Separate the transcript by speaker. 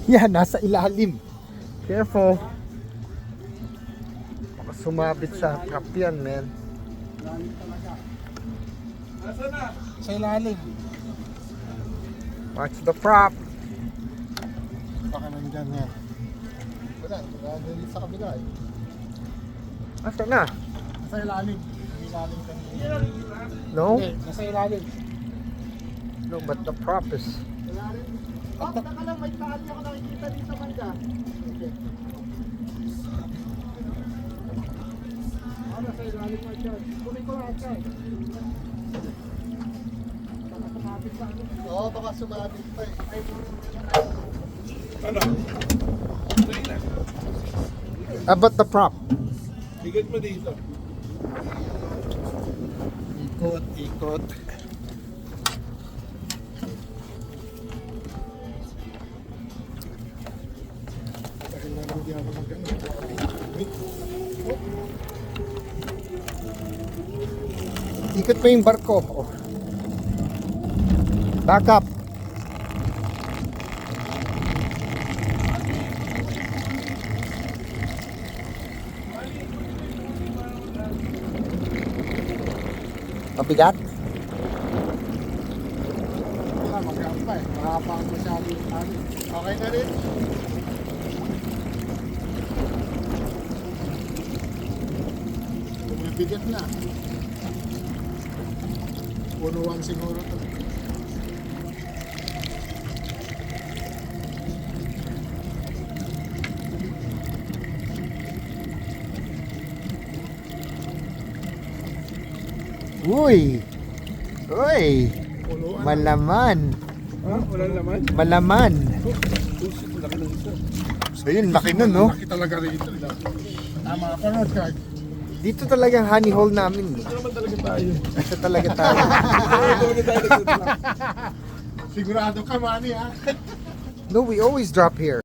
Speaker 1: Yan, nasa ilalim. Careful. Baka sumabit sa trap yan, man.
Speaker 2: Sa ilalim.
Speaker 1: Watch the prop.
Speaker 2: Baka nandyan yan. Wala, nandyan sa kabila eh.
Speaker 1: Asa na?
Speaker 2: Nasa ilalim. Ilalim kanina.
Speaker 1: No?
Speaker 2: Hindi, nasa ilalim.
Speaker 1: No, but the prop is...
Speaker 2: Ilalim. Oh, taka lang, may tali ako nakikita dito banda. Okay. Nasa ilalim mo dyan. Kunin ko lang dyan. Baka sumabit sa ano. Oo, baka sumabit pa eh.
Speaker 3: Ano?
Speaker 1: About the prop.
Speaker 3: Higit mo dito.
Speaker 2: Ikot, ikot. Dahil nalagyan ako ng gano'n.
Speaker 1: Ikot mo yung barko. Oh. Back up. Mabigat?
Speaker 2: Wala, mag-up pa eh. Mahapang masyado yung tali. Okay na rin. Bumibigat na. Punuan siguro to.
Speaker 1: Uy! Uy!
Speaker 2: Punuan.
Speaker 1: Malaman!
Speaker 3: Ha? Walang laman?
Speaker 1: Malaman!
Speaker 3: Pusit, laki ng isa.
Speaker 1: So yun, laki nun, no?
Speaker 2: Laki talaga rito. Tama ka na, Card.
Speaker 1: Dito talaga ang honey hole namin.
Speaker 3: Ito naman talaga tayo.
Speaker 1: Ito talaga tayo.
Speaker 3: Ito talaga tayo nagtutulak.
Speaker 2: Sigurado ka, Manny, ha?
Speaker 1: No, we always drop here.